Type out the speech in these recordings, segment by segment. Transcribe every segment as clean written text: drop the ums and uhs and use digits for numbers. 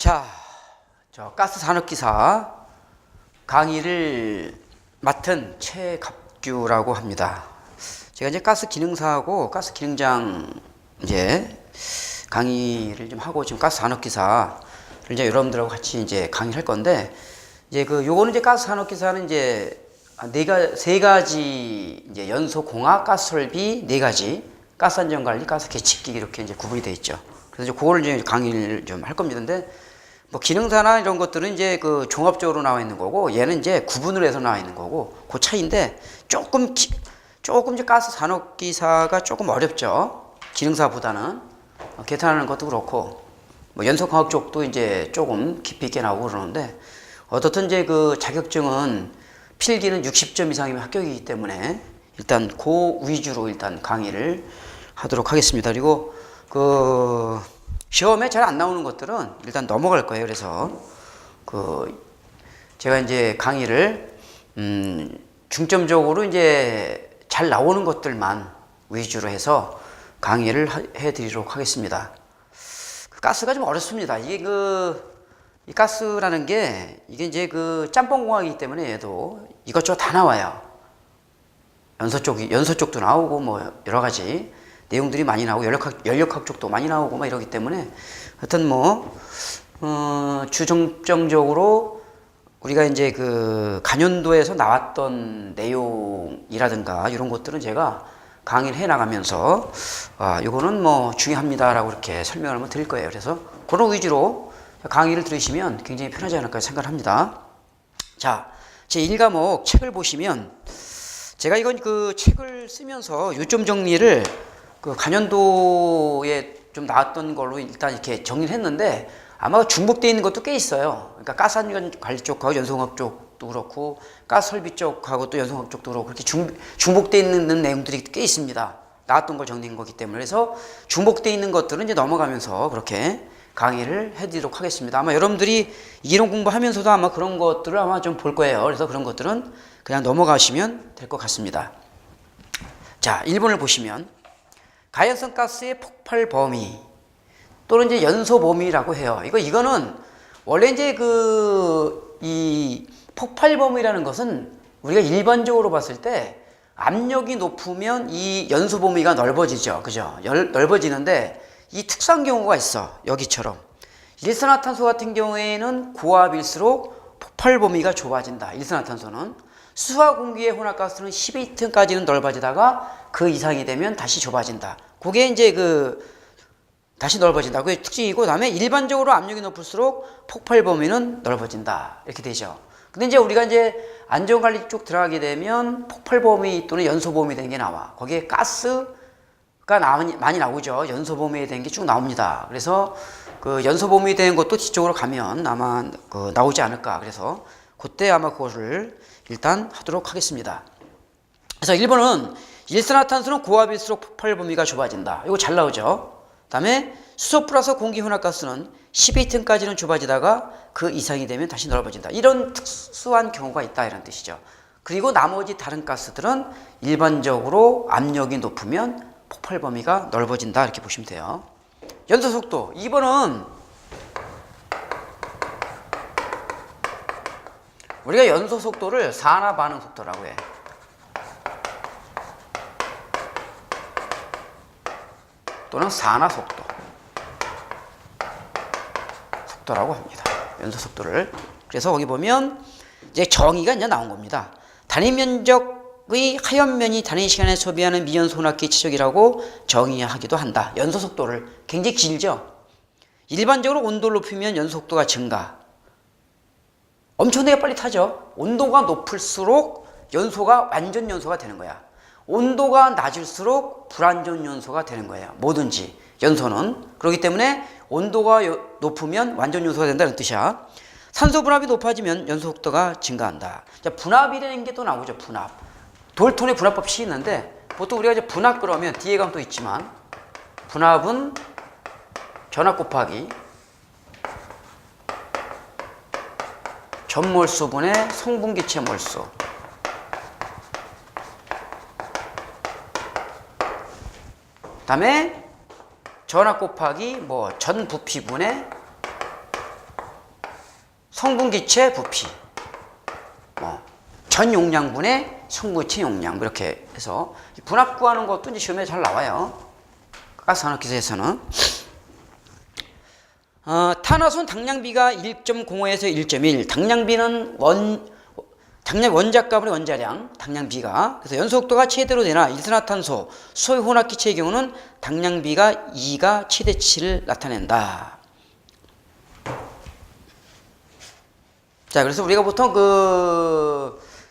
자, 저 가스 산업기사 강의를 맡은 최갑규라고 합니다. 제가 이제 가스 기능사하고 가스 기능장 이제 강의를 좀 하고 지금 가스 산업기사를 이제 여러분들하고 같이 이제 강의를 할 건데 이제 요거는 이제 가스 산업기사는 이제 세 가지 이제 연소 공학 가스 설비 네 가지 가스 안전 관리, 가스 계측기 이렇게 이제 구분이 되어 있죠. 그래서 이제 그거를 이제 강의를 좀 할 겁니다. 근데 뭐 기능사나 이런 것들은 이제 종합적으로 나와 있는 거고 얘는 이제 구분을 해서 나와 있는 거고 그 차이인데 조금 이제 가스 산업기사가 조금 어렵죠. 기능사보다는 계산하는 것도 그렇고 뭐 연소공학 쪽도 이제 조금 깊이 있게 나오고 그러는데 어떻든 이제 자격증은 필기는 60점 이상이면 합격이기 때문에 일단 그 위주로 일단 강의를 하도록 하겠습니다. 그리고 시험에 잘 안 나오는 것들은 일단 넘어갈 거예요. 그래서 제가 이제 강의를 중점적으로 이제 잘 나오는 것들만 위주로 해서 강의를 해드리도록 하겠습니다. 가스가 좀 어렵습니다. 이게 이 가스라는 게 이게 이제 짬뽕공학이기 때문에 얘도 이것저것 다 나와요. 연소 쪽도 나오고 뭐 여러 가지 내용들이 많이 나오고 연력학 쪽도 많이 나오고 막 이러기 때문에 하여튼 주정적으로 우리가 이제 간연도에서 나왔던 내용이라든가 이런 것들은 제가 강의를 해 나가면서 요거는 뭐 중요합니다라고 이렇게 설명을 한번 드릴 거예요. 그래서 그런 위주로 강의를 들으시면 굉장히 편하지 않을까 생각을 합니다. 자, 제 1과목 책을 보시면 제가 이건 책을 쓰면서 요점 정리를 간연도에 좀 나왔던 걸로 일단 이렇게 정리를 했는데 아마 중복되어 있는 것도 꽤 있어요. 그러니까 가스 안전 관리 쪽하고 연소공학 쪽도 그렇고 가스 설비 쪽하고 또 연소공학 쪽도 그렇고 그렇게 중복되어 있는 내용들이 꽤 있습니다. 나왔던 걸 정리한 거기 때문에 그래서 중복되어 있는 것들은 이제 넘어가면서 그렇게 강의를 해드리도록 하겠습니다. 아마 여러분들이 이론 공부하면서도 아마 그런 것들을 아마 좀 볼 거예요. 그래서 그런 것들은 그냥 넘어가시면 될 것 같습니다. 자, 1번을 보시면 가연성 가스의 폭발 범위 또는 이제 연소 범위라고 해요. 이거는 원래 이제 이 폭발 범위라는 것은 우리가 일반적으로 봤을 때 압력이 높으면 이 연소 범위가 넓어지죠. 그죠? 넓어지는데 이 특수한 경우가 있어. 여기처럼. 일산화탄소 같은 경우에는 고압일수록 폭발 범위가 좁아진다. 일산화탄소는. 수와 공기의 혼합가스는 12톤까지는 넓어지다가 그 이상이 되면 다시 좁아진다. 그게 이제 다시 넓어진다. 그게 특징이고, 그다음에 일반적으로 압력이 높을수록 폭발 범위는 넓어진다. 이렇게 되죠. 근데 이제 우리가 이제 안전관리 쪽 들어가게 되면 폭발 범위 또는 연소 범위 되는 게 나와. 거기에 가스가 많이 나오죠. 연소 범위에 대한 게 쭉 나옵니다. 그래서 연소 범위 되는 것도 뒤쪽으로 가면 아마 나오지 않을까. 그래서 그때 아마 그것을 일단 하도록 하겠습니다. 그래서 1번은 일산화탄소는 고압일수록 폭발 범위가 좁아진다. 이거 잘 나오죠. 그 다음에 수소 플러스 공기 혼합가스는 12톤까지는 좁아지다가 그 이상이 되면 다시 넓어진다. 이런 특수한 경우가 있다 이런 뜻이죠. 그리고 나머지 다른 가스들은 일반적으로 압력이 높으면 폭발 범위가 넓어진다 이렇게 보시면 돼요. 연소 속도 2번은 우리가 연소 속도를 산화 반응 속도라고 해. 또는 산화 속도라고 합니다. 연소 속도를. 그래서 거기 보면 이제 정의가 이제 나온 겁니다. 단위 면적의 하연면이 단위 시간에 소비하는 미연소 혼합기 체적이라고 정의하기도 한다. 연소 속도를 굉장히 길죠. 일반적으로 온도를 높이면 연소 속도가 증가. 엄청나게 빨리 타죠. 온도가 높을수록 연소가 완전 연소가 되는 거야. 온도가 낮을수록 불완전 연소가 되는 거예요. 뭐든지 연소는. 그렇기 때문에 온도가 높으면 완전 연소가 된다는 뜻이야. 산소 분압이 높아지면 연소 속도가 증가한다. 자, 분압이라는 게 또 나오죠. 분압. 돌톤의 분압법칙이 있는데 보통 우리가 이제 분압 그러면 뒤에 가면 또 있지만 분압은 전압 곱하기 전몰수분의 성분기체 몰수. 다음에 전압 곱하기 전 부피분의 성분 기체 부피, 전 용량분의 성분체 용량, 이렇게 해서 분압 구하는 것도 이제 시험에 잘 나와요. 가스산업기술에서는. 탄화순 당량비가 1.05에서 1.1. 당량비는 원자가분의 원자량, 당량비가. 그래서 연소속도가 최대로 되나 일산화탄소, 수소의 혼합기체의 경우는 당량비가 2가 최대치를 나타낸다. 자, 그래서 우리가 보통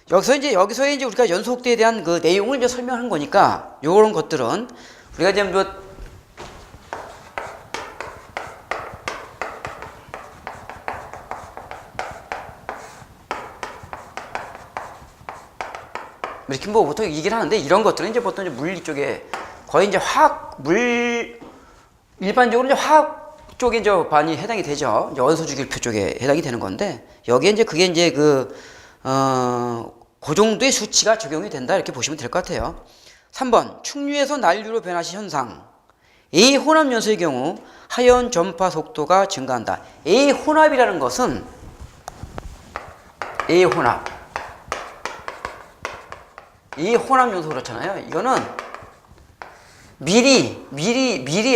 여기서 이제 우리가 연소속도에 대한 그 내용을 이제 설명한 거니까, 요런 것들은 우리가 지금 이렇게 뭐 보통 얘기를 하는데, 이런 것들은 이제 보통 이제 물리 쪽에 거의 이제 일반적으로 이제 화학 쪽에 이제 많이 해당이 되죠. 이제 원소주기율표 쪽에 해당이 되는 건데, 여기에 이제 그게 이제 그 정도의 수치가 적용이 된다, 이렇게 보시면 될 것 같아요. 3번, 충류에서 난류로 변화시 현상. A 혼합 연소의 경우 하연 전파 속도가 증가한다. A 혼합이라는 것은 A 혼합 연소 그렇잖아요. 이거는 미리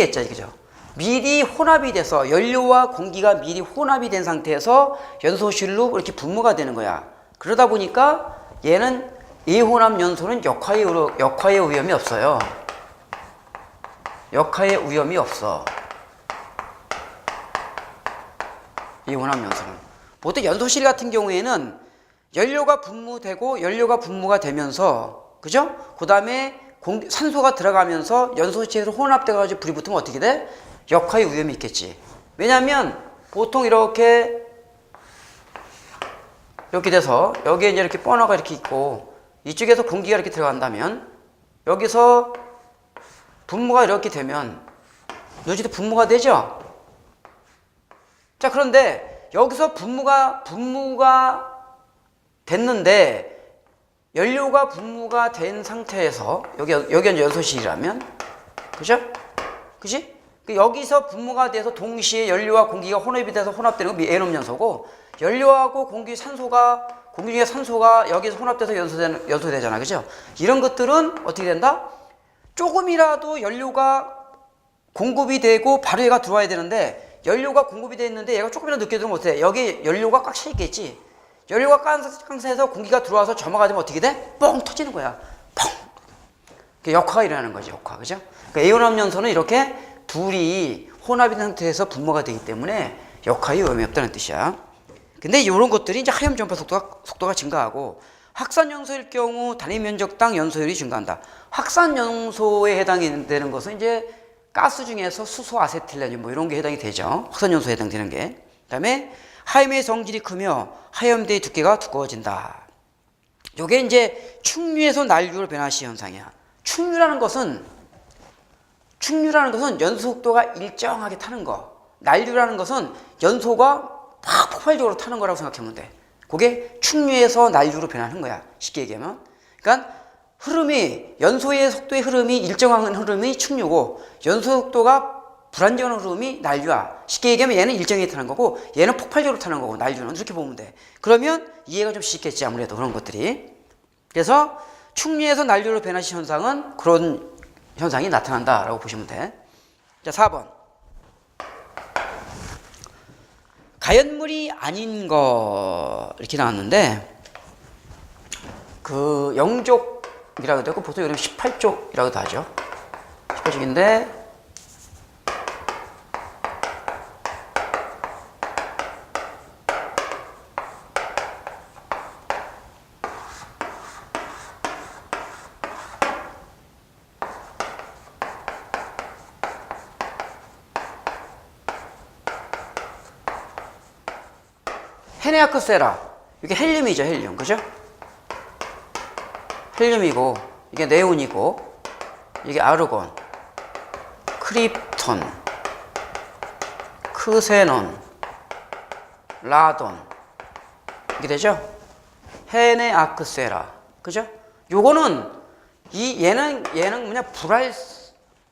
했죠, 그죠? 미리 혼합이 돼서 연료와 공기가 미리 혼합이 된 상태에서 연소실로 이렇게 분무가 되는 거야. 그러다 보니까 얘는 A 혼합 연소는 역화의 위험이 없어요. 역화의 위험이 없어. 이 혼합 연소는. 보통 연소실 같은 경우에는 연료가 분무가 되면서, 그죠? 그 다음에 산소가 들어가면서 연소체로 혼합돼가지고 불이 붙으면 어떻게 돼? 역화의 위험이 있겠지. 왜냐하면 보통 이렇게 돼서 여기에 이제 이렇게 버너가 이렇게 있고 이쪽에서 공기가 이렇게 들어간다면 여기서 분무가 이렇게 되면 여기도 분무가 되죠? 자, 그런데 여기서 분무가 됐는데 연료가 분무가 된 상태에서 여기가 이제 연소실이라면, 그죠? 그지? 여기서 분무가 돼서 동시에 연료와 공기가 혼합이 돼서 혼합되는 건 에놈 연소고, 연료하고 공기 중에 산소가 여기서 혼합돼서 연소되잖아, 그죠? 이런 것들은 어떻게 된다? 조금이라도 연료가 공급이 되고 바로 얘가 들어와야 되는데, 연료가 공급이 돼 있는데 얘가 조금이라도 늦게 들어오면 어떻게 돼? 여기 연료가 꽉 차 있겠지. 연료가 깡스에서 공기가 들어와서 점화가 되면 어떻게 돼? 뻥 터지는 거야. 뻥. 역화가 일어나는 거지, 역화, 그죠? 그러니까 A혼합 연소는 이렇게 둘이 혼합이 된 상태에서 분모가 되기 때문에 역화의 위험이 없다는 뜻이야. 근데 이런 것들이 이제 하염 전파 속도가 증가하고, 확산 연소일 경우 단위 면적당 연소율이 증가한다. 확산 연소에 해당이 되는 것은 이제 가스 중에서 수소, 아세틸렌 뭐 이런 게 해당이 되죠. 확산 연소에 해당되는 게. 그다음에 하염의 성질이 크며 하염대의 두께가 두꺼워진다. 요게 이제 충류에서 난류로 변화시 현상이야. 충류라는 것은 연소 속도가 일정하게 타는 거. 난류라는 것은 연소가 막 폭발적으로 타는 거라고 생각하면 돼. 그게 충류에서 난류로 변하는 거야, 쉽게 얘기하면. 그러니까 연소의 속도의 흐름이 일정한 흐름이 충류고, 연소 속도가 불안정한 흐름이 난류야. 쉽게 얘기하면 얘는 일정하게 타는 거고 얘는 폭발적으로 타는 거고, 난류는 이렇게 보면 돼. 그러면 이해가 좀 쉽겠지, 아무래도 그런 것들이. 그래서 충류에서 난류로 변화시 현상은 그런 현상이 나타난다라고 보시면 돼. 자, 4번. 가연물이 아닌 거 이렇게 나왔는데, 그 영족이라고 되고 보통 이름 18족이라고도 하죠. 18족인데 헤네아크세라, 이게 헬륨이죠, 헬륨, 그죠? 헬륨이고, 이게 네온이고, 이게 아르곤, 크립톤, 크세논, 라돈, 이게 되죠? 헤네아크세라, 그죠? 요거는 얘는 뭐냐,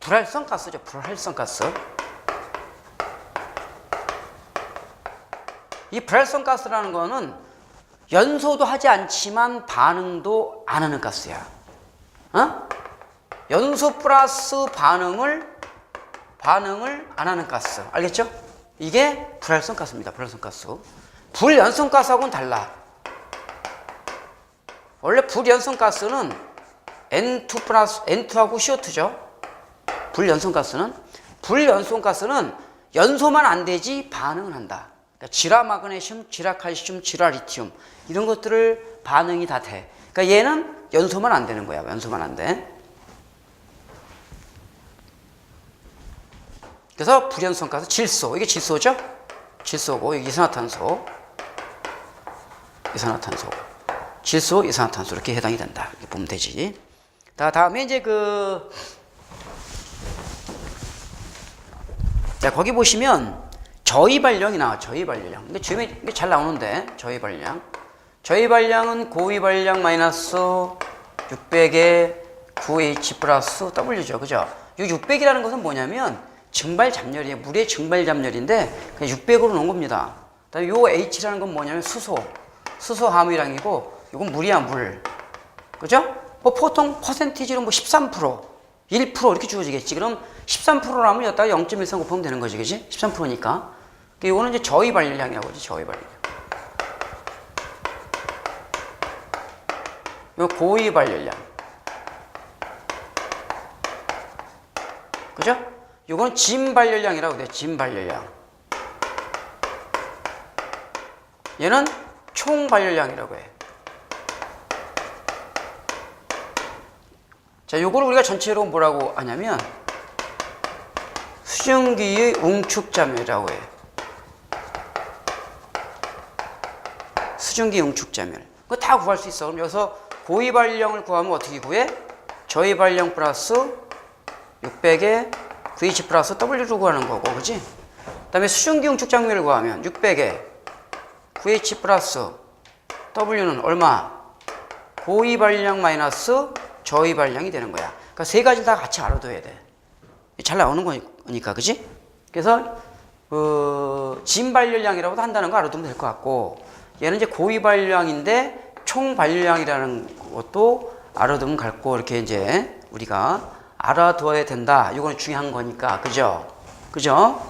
불활성 가스죠, 불활성 가스. 이 불활성 가스라는 거는 연소도 하지 않지만 반응도 안 하는 가스야. 어? 연소 플러스 반응을 안 하는 가스. 알겠죠? 이게 불활성 가스입니다. 불활성 가스. 불연성 가스하고는 달라. 원래 불연성 가스는 N2 플러스 N2하고 CO2죠. 불연성 가스는 연소만 안 되지 반응을 한다. 그러니까 질화 마그네슘, 질화 칼슘, 질화 리튬 이런 것들을 반응이 다 돼. 그러니까 얘는 연소만 안 되는 거야. 연소만 안 돼. 그래서 불연성 가스 질소. 이게 질소죠? 질소고 이게 이산화탄소. 질소, 이산화탄소 이렇게 해당이 된다. 이렇게 보면 되지. 다음에 이제 자, 거기 보시면 저위발령이 나와. 저위발령. 근데 이게 잘 나오는데 저위발령. 저위발령은 고위발령 마이너스 600에 9H 플러스 W죠. 그죠? 이 600이라는 것은 뭐냐면 증발잡열이에요. 물의 증발잡열인데 그냥 600으로 놓은 겁니다. 그다음에 요 H라는 건 뭐냐면 수소 함유량이고 이건 물이야, 물. 그죠? 뭐 보통 퍼센티지로 뭐 13%, 1% 이렇게 주어지겠지. 그럼 13%라면 여기다가 0.13 곱하면 되는 거지, 그지? 13%니까. 이거는 이제 저위발량이라고 하지, 저위발량. 이거 고위발열량. 그죠? 이거는 진발열량이라고 돼, 진발열량. 얘는 총발열량이라고 해. 자, 요거를 우리가 전체로 뭐라고 하냐면 수증기의 응축자멸이라고 해. 수증기 응축자멸. 그거 다 구할 수 있어. 그럼 여기서 고위발령을 구하면 어떻게 구해? 저위발령 플러스 600에 VH 플러스 W를 구하는 거고, 그지? 그 다음에 수증기 응축자멸을 구하면 600에 VH 플러스 W는 얼마? 고위발령 마이너스 저위발량이 되는 거야. 그러니까 세 가지 다 같이 알아둬야 돼. 잘 나오는 거니까, 그지? 그래서 진발열량이라고도 한다는 거 알아두면 될 것 같고, 얘는 이제 고위발량인데 총발열량이라는 것도 알아두면 갈고 이렇게 이제 우리가 알아둬야 된다. 이건 중요한 거니까, 그죠? 그죠?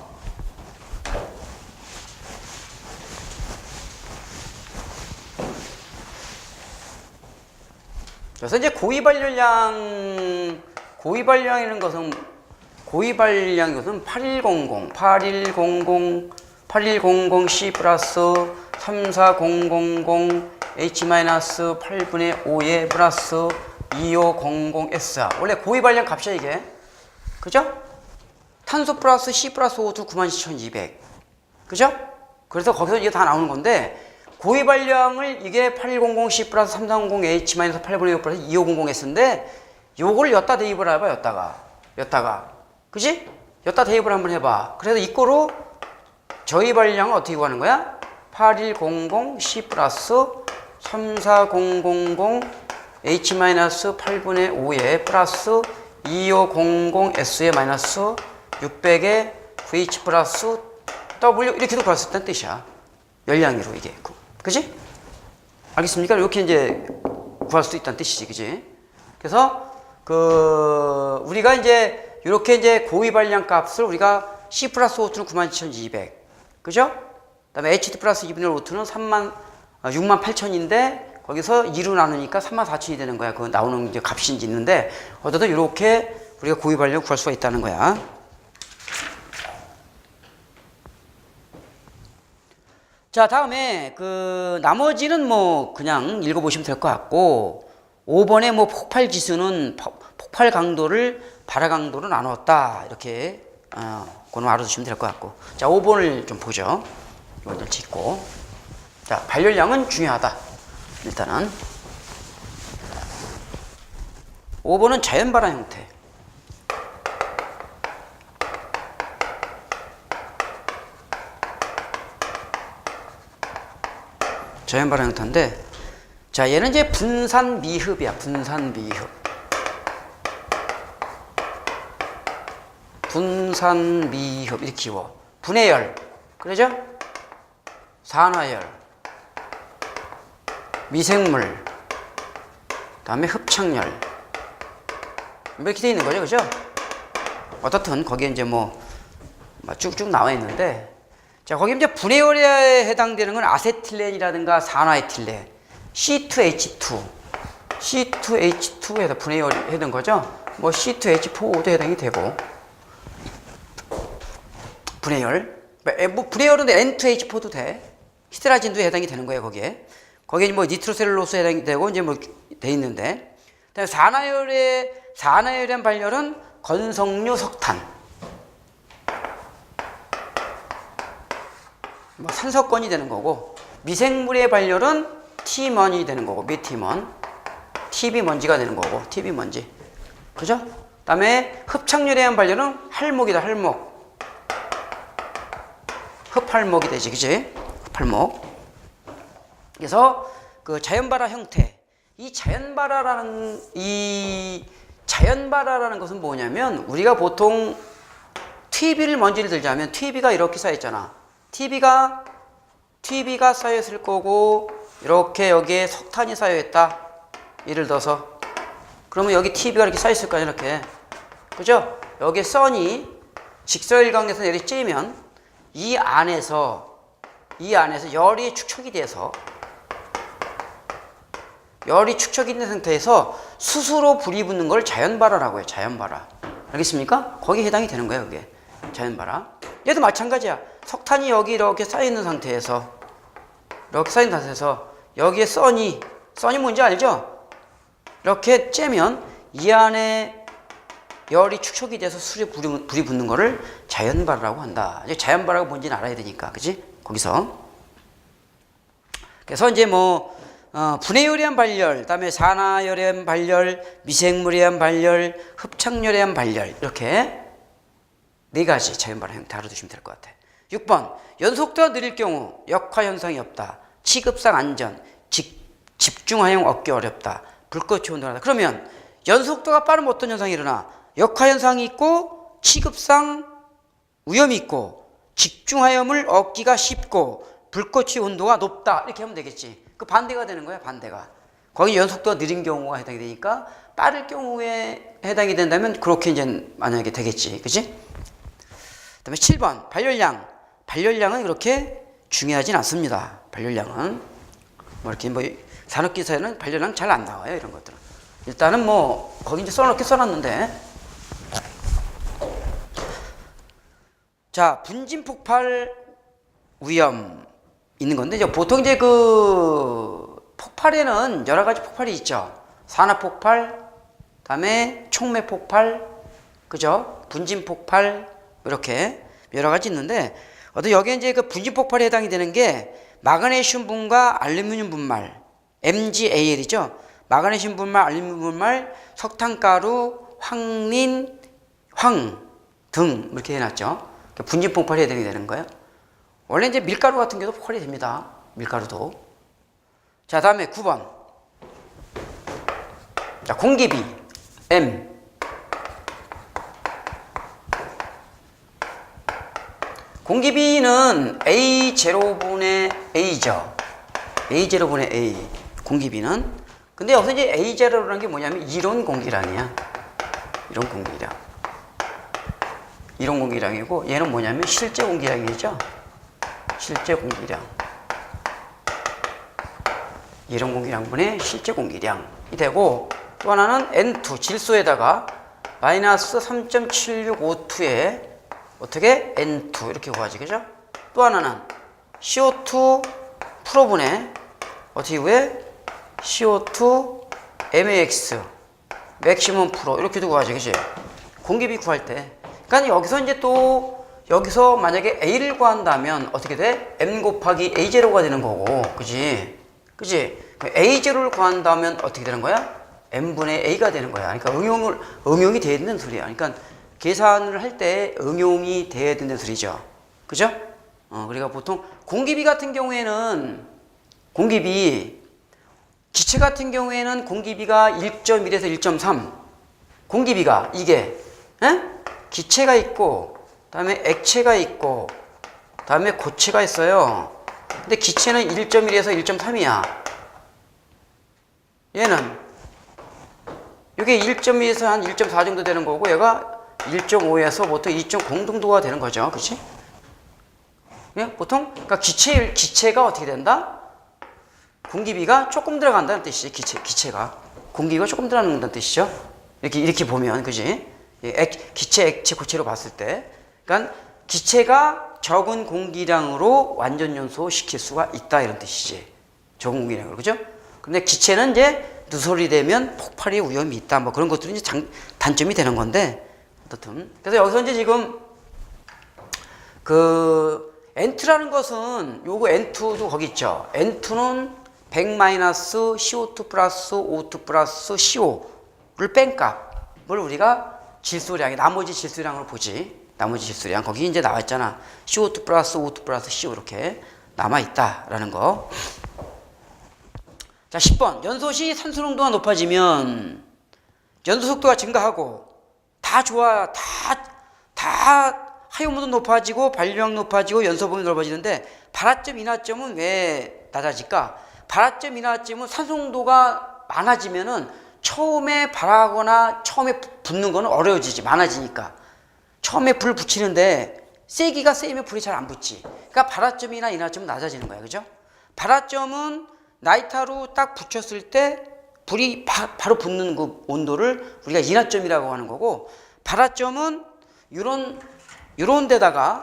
그래서 이제 고위발량이라는 것은 8100 C 플러스 3400 H 마이너스 8분의 5에 플러스 2500 S야. 원래 고위발량 값이야, 이게. 그죠? 탄소 플러스 C 플러스 O2 91,200. 그죠? 그래서 거기서 이게 다 나오는 건데, 고위발량을 이게 8100C 플러스 3300 H 마이너스 8분의 5 플러스 2500 S인데, 요걸 엿다 대입을 해봐, 엿다가. 그지? 엿다 대입을 한번 해봐. 그래서 이거로 저위발량을 어떻게 구하는 거야? 8100C 플러스 3400 H 마이너스 8분의 5에 플러스 2500 S에 마이너스 600에 VH 플러스 W 이렇게도 구할 수 있다는 뜻이야. 열량으로 이게. 그지? 알겠습니까? 이렇게 이제 구할 수 있다는 뜻이지, 그지? 그래서 우리가 이제 이렇게 이제 고위발량 값을 우리가 C 플러스 O2는 97,200. 그죠? 그 다음에 HD 플러스 2분의 5는 68,000인데 거기서 2로 나누니까 34,000이 되는 거야. 그 나오는 이제 값이 있는데 어쨌든 이렇게 우리가 고위발량 구할 수가 있다는 거야. 자, 다음에 나머지는 뭐 그냥 읽어보시면 될 것 같고 5번에 뭐 폭발 지수는 폭발 강도를 발화 강도로 나눴다. 이렇게 그거는 알아두시면 될 것 같고. 자, 5번을 좀 보죠. 이걸 좀 짚고. 자, 발열량은 중요하다. 일단은 5번은 자연발화 형태. 자연발화 형태인데, 자, 얘는 이제 분산 미흡이야. 분산 미흡. 분산 미흡 이렇게 키워. 분해열. 그러죠? 산화열, 미생물, 다음에 흡착열 이렇게 돼 있는 거죠, 그죠? 어떻든 거기에 이제 뭐 쭉쭉 나와 있는데, 자 거기 이제 분해열에 해당되는 건 아세틸렌이라든가 산화에틸렌, C2H2, C2H2에서 분해열이 해당 거죠. 뭐 C2H4도 해당이 되고, 분해열, 뭐 분해열은 N2H4도 돼. 히드라진도 해당이 되는 거예요, 거기에. 거기에 뭐 니트로셀룰로스 해당이 되고 이제 뭐 돼 있는데, 그다음에 산화열에 대한 발열은 건성류 석탄, 뭐 산석건이 되는 거고, 미생물의 발열은 T먼이 되는 거고, 메티먼, TB 먼지가 되는 거고, TB 먼지, 그죠? 그다음에 흡착열에 대한 발열은 할목이다, 할목, 흡할목이 되지, 그지? 흡할목. 그래서 그 자연발화 형태, 이 자연발화라는 것은 뭐냐면, 우리가 보통 TB를 먼지를 들자면 TB가 이렇게 쌓여있잖아. TB가 쌓여있을 거고, 이렇게 여기에 석탄이 쌓여있다, 예를 들어서. 그러면 여기 TB가 이렇게 쌓여있을 거야, 이렇게, 그죠? 여기에 선이 직사일광에서 내리 쬐면 이 안에서 열이 축적이 돼서, 열이 축적이 있는 상태에서 스스로 불이 붙는 걸 자연발화라고 해요. 자연발화. 알겠습니까? 거기에 해당이 되는 거예요, 그게. 자연발화. 얘도 마찬가지야. 석탄이 여기 이렇게 쌓여있는 상태에서, 여기에 선이 뭔지 알죠? 이렇게 쬐면 이 안에 열이 축적이 돼서 술에 불이 붙는 거를 자연발화라고 한다. 이제 자연발화가 뭔지는 알아야 되니까, 그지? 거기서. 그래서 이제 뭐 분해열에 의한 발열, 그다음에 산화열에 의한 발열, 미생물에 의한 발열, 흡착열에 의한 발열, 이렇게 네 가지 자연발화 형태 알아두시면 될 것 같아요. 6번, 연속도가 느릴 경우 역화현상이 없다, 취급상 안전, 집중화형 얻기 어렵다, 불꽃이 온도하다. 그러면 연속도가 빠르면 어떤 현상이 일어나? 역화현상이 있고, 취급상 위험이 있고, 집중화염을 얻기가 쉽고, 불꽃의 온도가 높다, 이렇게 하면 되겠지. 그 반대가 되는 거야, 반대가. 거기 연속도가 느린 경우가 해당이 되니까, 빠를 경우에 해당이 된다면 그렇게 이제 만약에 되겠지, 그지? 그다음에 7번, 발열량은 그렇게 중요하진 않습니다. 발열량은 뭐 이렇게 뭐 산업기사에는 발열량 잘 안 나와요, 이런 것들은. 일단은 뭐 거기 이제 써놨는데, 자 분진폭발 위험 있는 건데, 이제 보통 이제 그 폭발에는 여러 가지 폭발이 있죠. 산화폭발, 그다음에 촉매폭발, 그죠? 분진폭발, 이렇게 여러 가지 있는데, 여기에 이제 그 분진폭발에 해당이 되는 게 마그네슘 분과 알루미늄 분말, MgAl이죠. 마그네슘 분말, 알루미늄 분말, 석탄가루, 황린, 황 등 이렇게 해놨죠. 분진폭발에 해당이 되는 거예요. 원래 이제 밀가루 같은 경우도 폭발이 됩니다. 밀가루도. 자, 다음에 9번. 자, 공기비, M. 공기비는 A0분의 A죠. A0분의 A. 공기비는. 근데 여기서 이제 A0라는 게 뭐냐면 이론 공기량이야. 이론 공기량. 이론 공기량이고, 얘는 뭐냐면 실제 공기량이죠. 실제 공기량. 이론 공기량분의 실제 공기량이 되고, 또 하나는 N2, 질소에다가 마이너스 3.7652에 어떻게? N2 이렇게 구하지, 그죠? 또 하나는 CO2 프로분의 어떻게 구해? CO2 MAX 맥시멈 프로 이렇게도 구하지, 그지? 공기비 구할 때. 그러니까 여기서 이제 또 여기서 만약에 A를 구한다면 어떻게 돼? M 곱하기 A0가 되는 거고, 그지? 그지? A0를 구한다면 어떻게 되는 거야? M분의 A가 되는 거야. 그러니까 응용이 돼야 되는 소리야. 그러니까 계산을 할 때 응용이 돼야 되는 소리죠. 그죠? 그러니까 보통 공기비 같은 경우에는 기체 같은 경우에는 공기비가 1.1에서 1.3. 공기비가 이게 기체가 있고, 다음에 액체가 있고, 다음에 고체가 있어요. 근데 기체는 1.1에서 1.3이야. 얘는 이게 1.2에서 한 1.4 정도 되는 거고 얘가 1.5에서 보통 2.0 정도가 되는 거죠. 그렇지? 예? 보통 그러니까 기체가 어떻게 된다? 공기비가 조금 들어간다는 뜻이지. 기체가 공기가 조금 들어간다는 뜻이죠. 이렇게 보면 그지? 기체, 액체, 고체로 봤을 때, 그러니까 기체가 적은 공기량으로 완전 연소시킬 수가 있다 이런 뜻이지. 적은 공기량으로 그죠? 근데 기체는 이제 누설이 되면 폭발의 위험이 있다. 뭐 그런 것들이 이제 단점이 되는 건데 어떻든 그래서 여기서 이제 지금 그 N2라는 것은 요거 N2도 거기 있죠. N2는 100-CO2 플러스 O2 플러스 CO를 뺀 값을 우리가 질소량이 나머지 질소량으로 보지. 나머지 질소량 거기 이제 나와 있잖아. CO2 플러스 O2 플러스 CO 이렇게 남아 있다라는 거. 자, 10번. 연소 시 산소 농도가 높아지면 연소 속도가 증가하고 다 좋아. 다 하이온도 높아지고 발류량 높아지고 연소범위 넓어지는데 발화점 인하점은 왜 낮아질까? 발화점 인하점은 산소 농도가 많아지면은 처음에 발하거나 처음에 붙는 거는 어려워지지. 많아지니까. 처음에 불 붙이는데 세기가 세면 불이 잘 안 붙지. 그러니까 발화점이나 인하점은 낮아지는 거야. 그죠? 발화점은 나이타로 딱 붙였을 때 불이 바로 붙는 그 온도를 우리가 인하점이라고 하는 거고, 발화점은 요런 데다가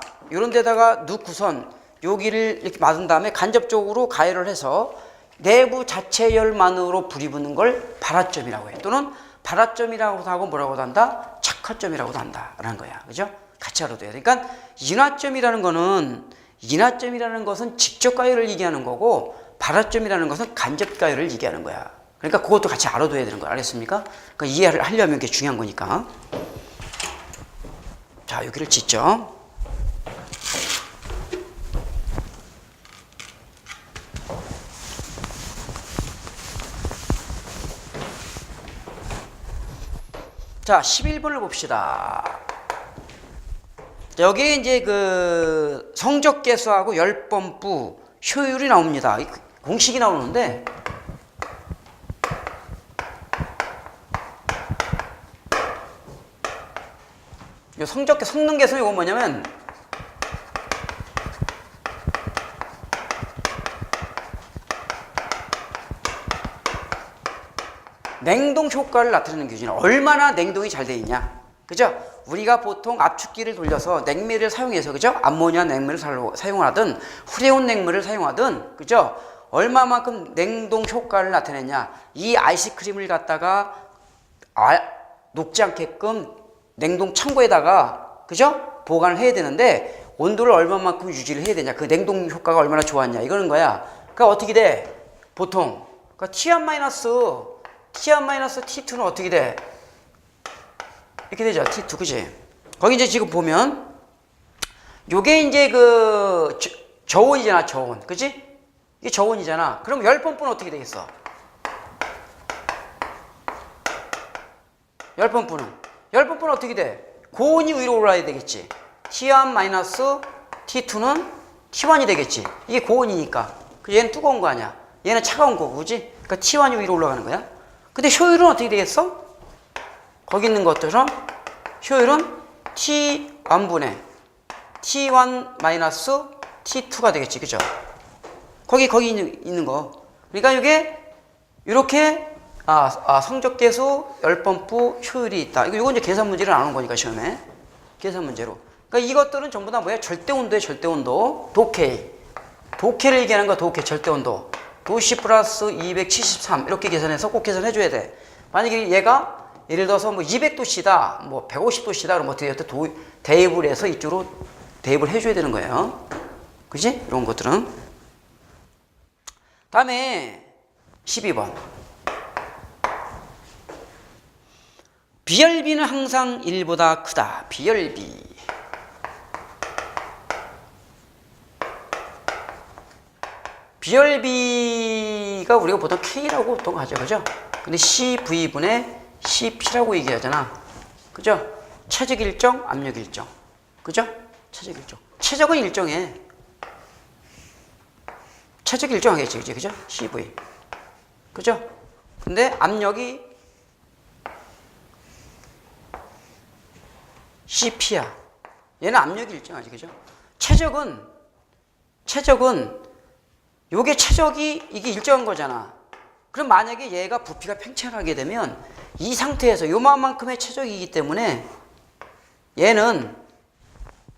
넣고선 여기를 이렇게 맞은 다음에 간접적으로 가열을 해서 내부 자체 열만으로 불이 붙는 걸 발화점이라고 해. 또는 발화점이라고도 하고 뭐라고도 한다? 착화점이라고도 한다라는 거야. 그죠? 같이 알아둬야 돼. 그러니까 인화점이라는 것은 직접 가열을 얘기하는 거고, 발화점이라는 것은 간접 가열을 얘기하는 거야. 그러니까 그것도 같이 알아둬야 되는 거야. 알겠습니까? 그러니까 이해를 하려면 이게 중요한 거니까. 자, 여기를 짓죠. 자, 11번을 봅시다. 자, 여기에 이제 그 성적계수하고 열번부 효율이 나옵니다. 공식이 나오는데, 이 성능계수는 이건 뭐냐면, 냉동 효과를 나타내는 기준이 얼마나 냉동이 잘 돼 있냐. 그죠? 우리가 보통 압축기를 돌려서 냉매를 사용해서, 그죠? 암모니아 냉매를 사용하든 후레온 냉매를 사용하든, 그죠? 얼마만큼 냉동 효과를 나타내냐. 이 아이스크림을 갖다가 녹지 않게끔 냉동 창고에다가, 그죠? 보관을 해야 되는데 온도를 얼마만큼 유지를 해야 되냐. 그 냉동 효과가 얼마나 좋았냐. 이거는 거야. 그러니까 어떻게 돼? 보통 그러니까 T1-T2는 어떻게 돼? 이렇게 되죠. T2, 그지? 거기 이제 지금 보면 요게 이제 그 저온이잖아. 저온, 그지? 이게 저온이잖아. 그럼 열번부는 어떻게 되겠어? 열번부는 어떻게 돼? 고온이 위로 올라야 되겠지. T1-T2는 T1이 되겠지. 이게 고온이니까. 얘는 뜨거운 거 아니야. 얘는 차가운 거고, 그지? 그러니까 T1이 위로 올라가는 거야. 근데 효율은 어떻게 되겠어? 거기 있는 것처럼 효율은 T1분의 T1-T2가 되겠지. 그죠? 거기 있는 거. 그러니까 이게 이렇게 성적계수 열번부 효율이 있다. 이거 이제 계산 문제를 안 온 거니까 시험에. 계산 문제로. 그러니까 이것들은 전부 다 뭐야? 절대온도에 절대온도. 도케를 얘기하는 거야. 도케 절대온도. 도시 플러스 273 이렇게 계산해서 꼭 계산해줘야 돼. 만약에 얘가 예를 들어서 뭐 200도씨다, 뭐 150도씨다, 그러면 어떻게 대입을 해서 이쪽으로 대입을 해줘야 되는 거예요. 그지? 이런 것들은. 다음에 12번. 비열비는 항상 1보다 크다. 비열비가 우리가 보통 K라고 보통 하죠. 그죠? 근데 CV분의 CP라고 얘기하잖아. 그죠? 최적 일정, 압력 일정. 그죠? 최적 일정. 최적은 일정해. 최적이 일정하겠지, 그죠? CV. 그죠? 근데 압력이 CP야. 얘는 압력이 일정하지, 그죠? 최적은 요게 최적이 이게 일정한 거잖아. 그럼 만약에 얘가 부피가 팽창하게 되면 이 상태에서 요만큼의 최적이기 때문에 얘는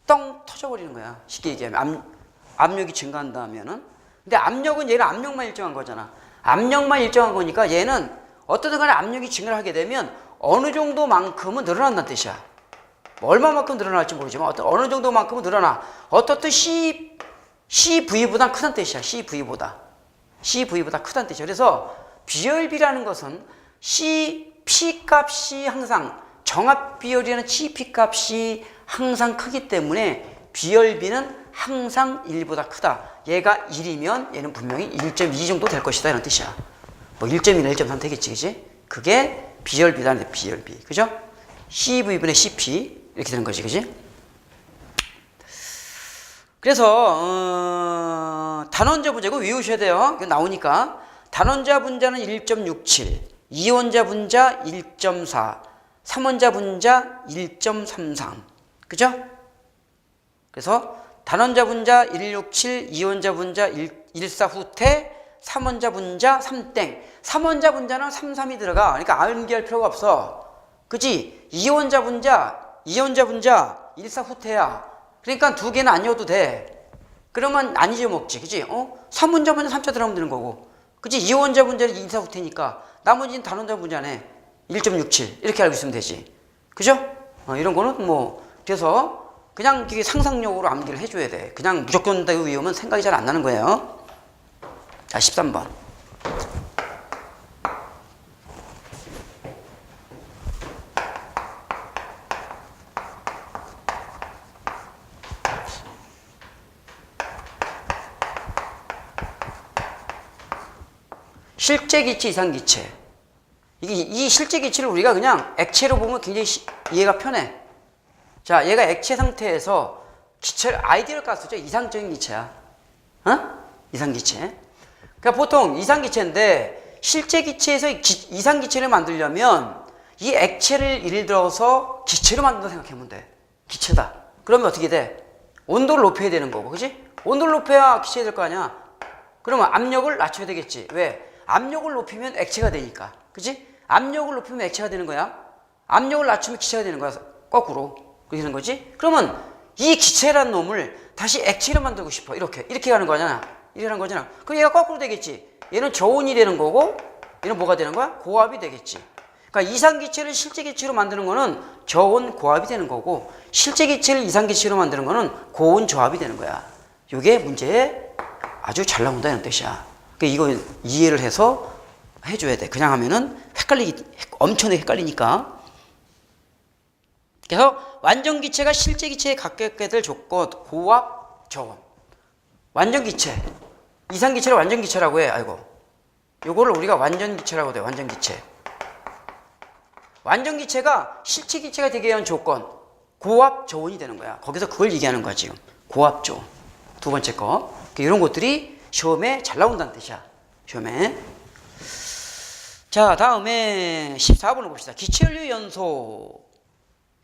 똥 터져버리는 거야. 쉽게 얘기하면 압력이 증가한다면은. 근데 압력은 얘는 압력만 일정한 거잖아. 압력만 일정한 거니까 얘는 어떻든 간에 압력이 증가를 하게 되면 어느 정도만큼은 늘어난다는 뜻이야. 뭐 얼마만큼 늘어날지 모르지만 어느 정도만큼은 늘어나. 어떻든 CV보다 크다는 뜻이야. CV보다 크다는 뜻이야. 그래서 비열비라는 것은 P 값이 항상 정합 비열이라는 CP 값이 항상 크기 때문에 비열비는 항상 1보다 크다. 얘가 1이면 얘는 분명히 1.2 정도 될 것이다 이런 뜻이야. 뭐 1.2나 1.3 되겠지, 그지? 그게 비열비다, 비열비, 그죠? CV분의 CP 이렇게 되는 거지, 그지? 그래서 단원자 분자 이거 외우셔야 돼요. 이거 나오니까 단원자 분자는 1.67, 이원자 분자 1.4, 삼원자 분자 1.33, 그죠? 그래서 단원자 분자 167, 이원자 분자 14 후퇴, 삼원자 분자 3땡. 삼원자 분자는 33이 들어가. 그러니까 암기할 필요가 없어. 그치? 이원자 분자 14 후퇴야. 그러니까 두 개는 안 넣어도 돼. 그러면 안 잊어먹지. 그치? 삼원자 분자 3자 들어가면 되는 거고. 그치? 이원자 분자는 24 후퇴니까 나머지는 단원자 분자네. 1.67 이렇게 알고 있으면 되지. 그죠? 이런 거는 뭐 그래서 그냥 이게 상상력으로 암기를 해줘야 돼. 그냥 무조건 다 외우면 생각이 잘 안 나는 거예요. 자, 13번. 실제 기체, 이상 기체. 이 실제 기체를 우리가 그냥 액체로 보면 굉장히 이해가 편해. 자, 얘가 액체 상태에서 기체를 아이디얼 가스죠. 이상적인 기체야. 이상기체. 그러니까 보통 이상기체인데 실제 기체에서 이상기체를 만들려면 이 액체를 예를 들어서 기체로 만든다 생각하면 돼. 기체다. 그러면 어떻게 돼? 온도를 높여야 되는 거고, 그지? 온도를 높여야 기체가 될 거 아니야? 그러면 압력을 낮춰야 되겠지. 왜? 압력을 높이면 액체가 되니까. 그지? 압력을 높이면 액체가 되는 거야. 압력을 낮추면 기체가 되는 거야. 거꾸로. 그렇게 되는 거지? 그러면 이 기체란 놈을 다시 액체로 만들고 싶어. 이렇게 가는 거잖아. 이렇게 하는 거잖아. 그럼 얘가 거꾸로 되겠지. 얘는 저온이 되는 거고, 얘는 뭐가 되는 거야? 고압이 되겠지. 그러니까 이상기체를 실제 기체로 만드는 거는 저온 고압이 되는 거고, 실제 기체를 이상기체로 만드는 거는 고온 저압이 되는 거야. 이게 문제에 아주 잘 나온다는 뜻이야. 그러니까 이거 이해를 해서 해줘야 돼. 그냥 하면은 엄청나게 헷갈리니까. 그래서 완전 기체가 실제 기체에 가깝게 될 조건, 고압, 저온. 완전 기체. 이상 기체를 완전 기체라고 해. 아이고. 요거를 우리가 완전 기체라고 돼. 완전 기체. 완전 기체가 실제 기체가 되게 위한 조건, 고압, 저온이 되는 거야. 거기서 그걸 얘기하는 거야, 지금. 고압, 저온. 두 번째 거. 이런 것들이 시험에 잘 나온다는 뜻이야. 시험에. 자, 다음에 14번을 봅시다. 기체연료 연소.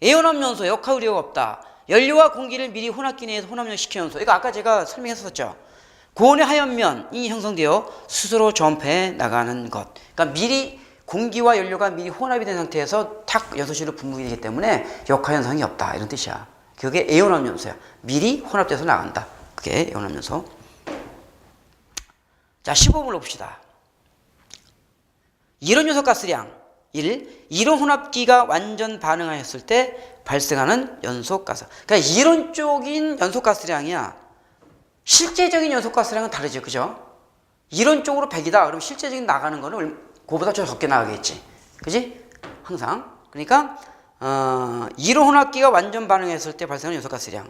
애연합연소 역할 우려가 없다. 연료와 공기를 미리 혼합기 내에서 혼합시켜 연소. 이거 아까 제가 설명했었죠. 고온의 하얀면이 형성되어 스스로 전폐해 나가는 것. 그러니까 미리 공기와 연료가 미리 혼합이 된 상태에서 탁 연소실로 분무이 되기 때문에 역할 현상이 없다. 이런 뜻이야. 그게 애연합연소야. 미리 혼합돼서 나간다. 그게 애연합연소. 자, 15번을 봅시다. 이론 요소 가스량 1. 이론 혼합기가 완전 반응하였을 때 발생하는 연소가스. 그러니까 이론적인 연소가스량이야. 실제적인 연소가스량은 다르죠. 그죠? 이론적으로 100이다. 그럼 실제적인 나가는 거는 그보다 좀 적게 나가겠지. 그지? 항상. 그러니까 이론 혼합기가 완전 반응했을 때 발생하는 연소가스량.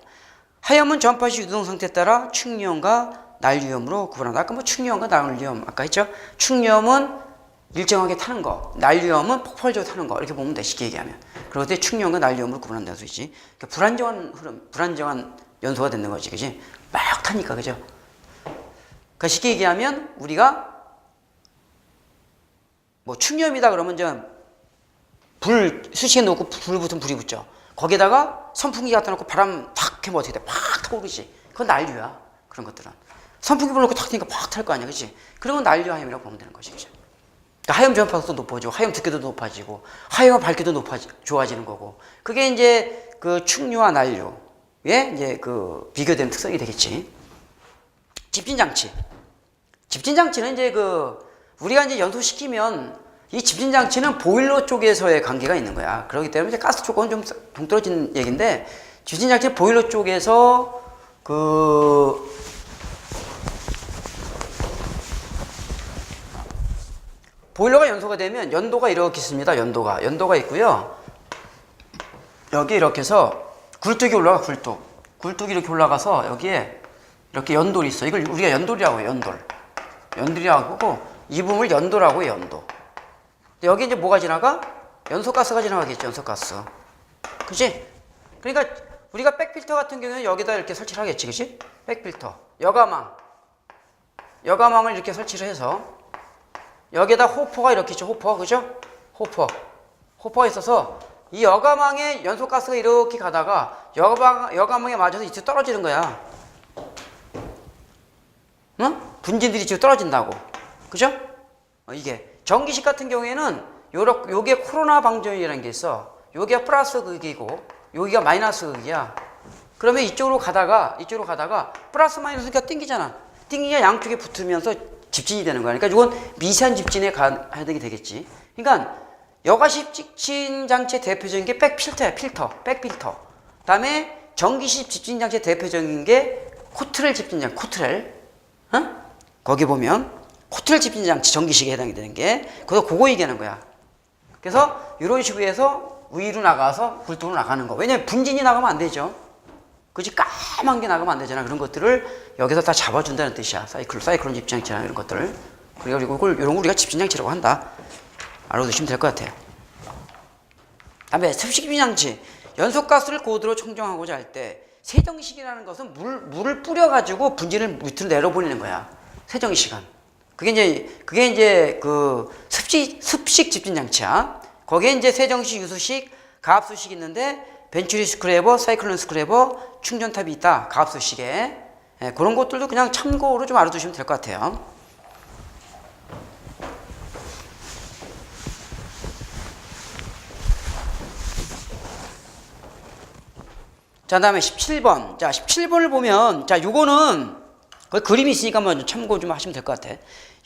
하염은 전파 시 유동 상태에 따라 충유염과 난류염으로 구분한다. 아까 뭐 충유염과 난류염 아까 했죠? 충유염은 일정하게 타는 거, 난류염은 폭발적으로 타는 거 이렇게 보면 돼. 쉽게 얘기하면. 그럴 때 충유염과 난류염으로 구분한다는 소리지. 그러니까 불안정한 흐름, 불안정한 연소가 되는 거지, 그지? 막 타니까, 그죠? 그러니까 쉽게 얘기하면 우리가 뭐 축염이다 그러면 이제 불 수시에 놓고 불 붙으면 불이 붙죠. 거기다가 선풍기 갖다 놓고 바람 탁 해면 어떻게 돼? 팍 타고 그러지. 그건 난류야. 그런 것들은. 선풍기 불 놓고 탁 트니까 팍 탈 거 아니야. 그치? 그런 건 난류 하염이라고 보면 되는 것이. 그치? 그러니까 하염 전파도 높아지고, 하염 두께도 높아지고, 하염 밝기도 좋아지는 거고. 그게 이제 그 충류와 난류의 이제 그 비교되는 특성이 되겠지. 집진장치. 집진장치는 이제 우리가 이제 연소시키면 이 집진장치는 보일러 쪽에서의 관계가 있는 거야. 그렇기 때문에 이제 가스 쪽은 좀 동떨어진 얘기인데, 집진장치 보일러 쪽에서 보일러가 연소가 되면 연도가 이렇게 있습니다. 연도가 있고요. 여기 이렇게 해서 굴뚝이 올라가. 굴뚝이 이렇게 올라가서 여기에 이렇게 연돌이 있어. 이걸 우리가 연돌이라고 해요. 연돌이라고 하고 이 부분을 연도라고 해요. 연도. 여기 이제 뭐가 지나가? 연소가스가 지나가겠죠. 연소가스. 그치? 그러니까 우리가 백필터 같은 경우는 여기다 이렇게 설치를 하겠지. 그치? 백필터. 여가망을 이렇게 설치를 해서 여기에다 호퍼가 이렇게 있죠. 호퍼. 그죠? 호퍼가 있어서 이 여가망에 연소가스가 이렇게 가다가 여가망에 맞아서 이쪽 떨어지는 거야. 응? 분진들이 지금 떨어진다고. 그죠? 이게 전기식 같은 경우에는 요게 코로나 방전이라는 게 있어. 여기가 플러스 극이고 여기가 마이너스 극이야. 그러면 이쪽으로 가다가 플러스 마이너스가 땡기잖아. 땡기가 양쪽에 붙으면서 집진이 되는 거야. 그러니까 이건 미세한 집진에 해당이 되겠지. 그러니까 여가식 집진 장치의 대표적인 게 백필터야. 백필터. 그다음에 전기식 집진 장치의 대표적인 게 코트렐 집진 장치. 코트렐. 거기 보면 코트렐 집진 장치 전기식에 해당이 되는 게 그거 얘기하는 거야. 그래서 이런 식으로 해서 위로 나가서 굴뚝으로 나가는 거. 왜냐면 분진이 나가면 안 되죠. 그지? 까만 게 나가면 안 되잖아. 그런 것들을 여기서 다 잡아준다는 뜻이야. 사이클론 집진장치나 이런 것들을. 그리고 이런 거 우리가 집진장치라고 한다. 알아두시면 될 것 같아요. 다음에 습식 집진장치. 연소가스를 고도로 청정하고자 할 때 세정식이라는 것은 물을 뿌려가지고 분진을 밑으로 내려보내는 거야. 세정식은. 그게 이제 그 습식 집진장치야. 거기에 이제 세정식, 유수식, 가압수식이 있는데 벤츄리 스크래버, 사이클론 스크래버, 충전탑이 있다. 가압수식에. 그런 것들도 그냥 참고로 좀 알아두시면 될 것 같아요. 자, 다음에 17번. 자, 17번을 보면, 자, 요거는, 그 그림이 있으니까 먼저 참고 좀 하시면 될 것 같아.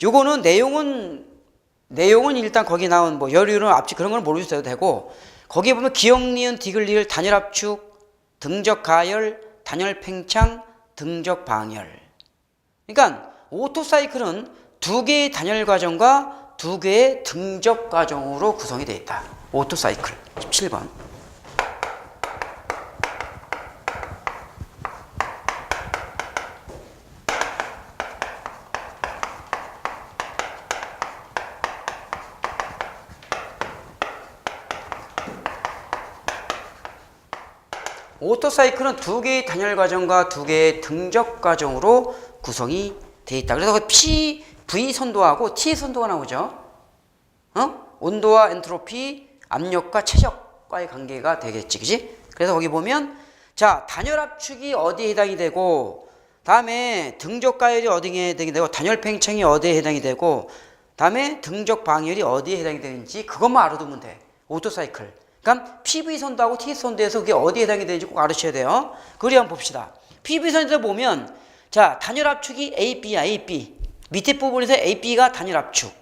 요거는 내용은 일단 거기 나온 뭐 열유는 앞뒤 그런 걸 모르셔도 되고, 거기에 보면 기역, 니은, 디귿, 리을, 단열압축, 등적 가열, 단열 팽창, 등적 방열. 그러니까 오토사이클은 두 개의 단열 과정과 두 개의 등적 과정으로 구성이 되어 있다. 오토사이클. 17번. 오토사이클은 두 개의 단열 과정과 두 개의 등적 과정으로 구성이 되어 있다. 그래서 그 V 선도하고 T 선도가 나오죠. 온도와 엔트로피, 압력과 최적과의 관계가 되겠지. 그지? 그래서 거기 보면, 자, 단열 압축이 어디에 해당이 되고, 다음에 등적 가열이 어디에 해당이 되고, 단열 팽창이 어디에 해당이 되고, 다음에 등적 방열이 어디에 해당이 되는지 그것만 알아두면 돼. 오토사이클. 그러니까 PV선도하고 T선도에서 그게 어디에 해당이 되는지 꼭 알으셔야 돼요. 그리 한번 봅시다. PV선도에 보면, 자, 단열 압축이 AB야, AB. 밑에 부분에서 AB가 단열 압축.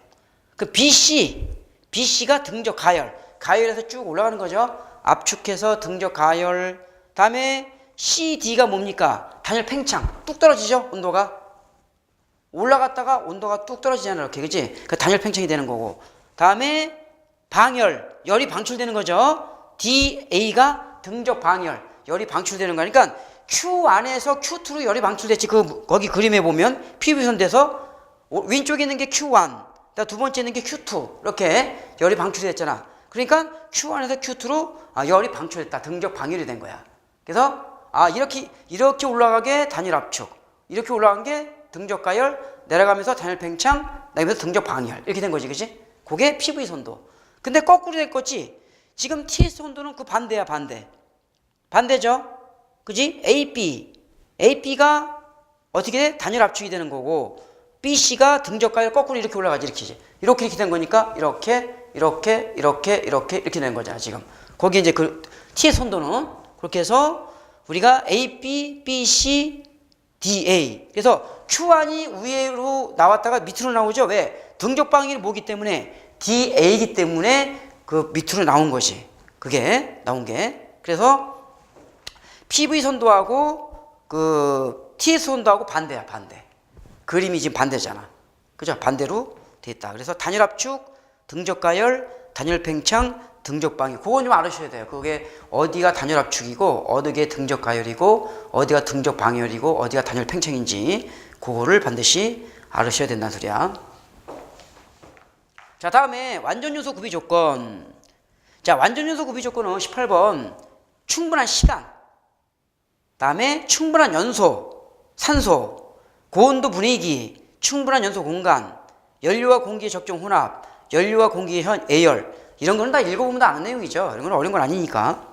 그 BC가 등적 가열. 가열에서 쭉 올라가는 거죠. 압축해서 등적 가열. 다음에 CD가 뭡니까? 단열 팽창. 뚝 떨어지죠, 온도가. 올라갔다가 온도가 뚝 떨어지잖아요, 이렇게. 그치? 그 단열 팽창이 되는 거고. 다음에 방열. 열이 방출되는 거죠. DA가 등적 방열. 열이 방출되는 거니까 Q 안에서 Q2로 열이 방출됐지. 거기 그림에 보면 PV선대에서 왼쪽에 있는 게 Q1, 두 번째 있는 게 Q2 이렇게 열이 방출됐잖아. 그러니까 Q1에서 Q2로 열이 방출됐다. 등적 방열이 된 거야. 그래서 이렇게 올라가게 단열 압축, 이렇게 올라간 게 등적가열, 내려가면서 단열 팽창, 내려가면서 등적 방열. 이렇게 된 거지, 그지? 그게 PV 선도. 근데 거꾸로 될 거지? 지금 TS 선도는 그 반대야, 반대. 반대죠? 그지? AP. AP가 어떻게 돼? 단열 압축이 되는 거고, BC가 등적가열 거꾸로 이렇게 올라가지, 이렇게 된 거니까, 이렇게 된 거잖아, 지금. 거기 이제 그 TS 선도는 그렇게 해서 우리가 AP, BC, DA. 그래서 Q1이 위로 나왔다가 밑으로 나오죠. 왜? 등적 방향이 뭐기 때문에 DA이기 때문에 그 밑으로 나온 것이. 그게 나온 게. 그래서 PV 선도하고 그 TS 선도하고 반대야, 반대. 그림이 지금 반대잖아. 그죠? 반대로 돼 있다. 그래서 단열 압축, 등적 가열, 단열 팽창, 등적 방열. 그건 좀 알으셔야 돼요. 그게 어디가 단열 압축이고 어디가 등적 가열이고 어디가 등적 방열이고 어디가 단열 팽창인지 그거를 반드시 알으셔야 된다는 소리야. 자, 다음에 완전 요소 구비 조건. 자, 완전 요소 구비 조건은 18번 충분한 시간, 다음에 충분한 연소, 산소, 고온도 분위기, 충분한 연소 공간, 연료와 공기의 적정 혼합, 연료와 공기의 애열. 이런 거는 다 읽어보면 다 아는 내용이죠. 이런 건 어려운 건 아니니까.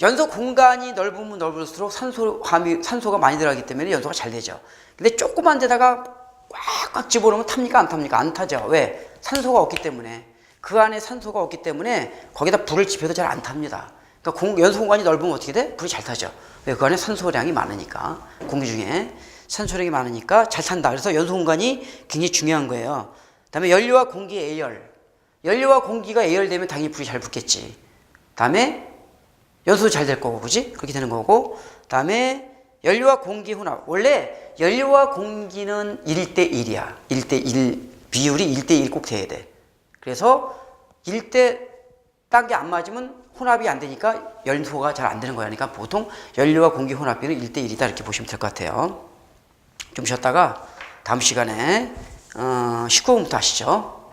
연소 공간이 넓으면 넓을수록 산소가 많이 들어가기 때문에 연소가 잘 되죠. 근데 조그만 데다가 꽉꽉 집어넣으면 탑니까? 안 탑니까? 안 타죠. 왜? 산소가 없기 때문에. 그 안에 산소가 없기 때문에 거기다 불을 지펴도 잘 안 탑니다. 그러니까 연소 공간이 넓으면 어떻게 돼? 불이 잘 타죠. 왜? 그 안에 산소량이 많으니까. 공기 중에 산소량이 많으니까 잘 탄다. 그래서 연소 공간이 굉장히 중요한 거예요. 다음에 연료와 공기의 애열. 연료와 공기가 애열되면 당연히 불이 잘 붙겠지. 다음에 연소도 잘 될 거고, 그지? 그렇게 되는 거고. 다음에 연료와 공기 혼합. 원래 연료와 공기는 1대1이야. 1대1. 비율이 1대1 꼭 돼야 돼. 그래서 1대 딴 게 안 맞으면 혼합이 안 되니까 연소가 잘 안 되는 거야. 그러니까 보통 연료와 공기 혼합비는 1대1이다. 이렇게 보시면 될 것 같아요. 좀 쉬었다가 다음 시간에 19번부터 하시죠.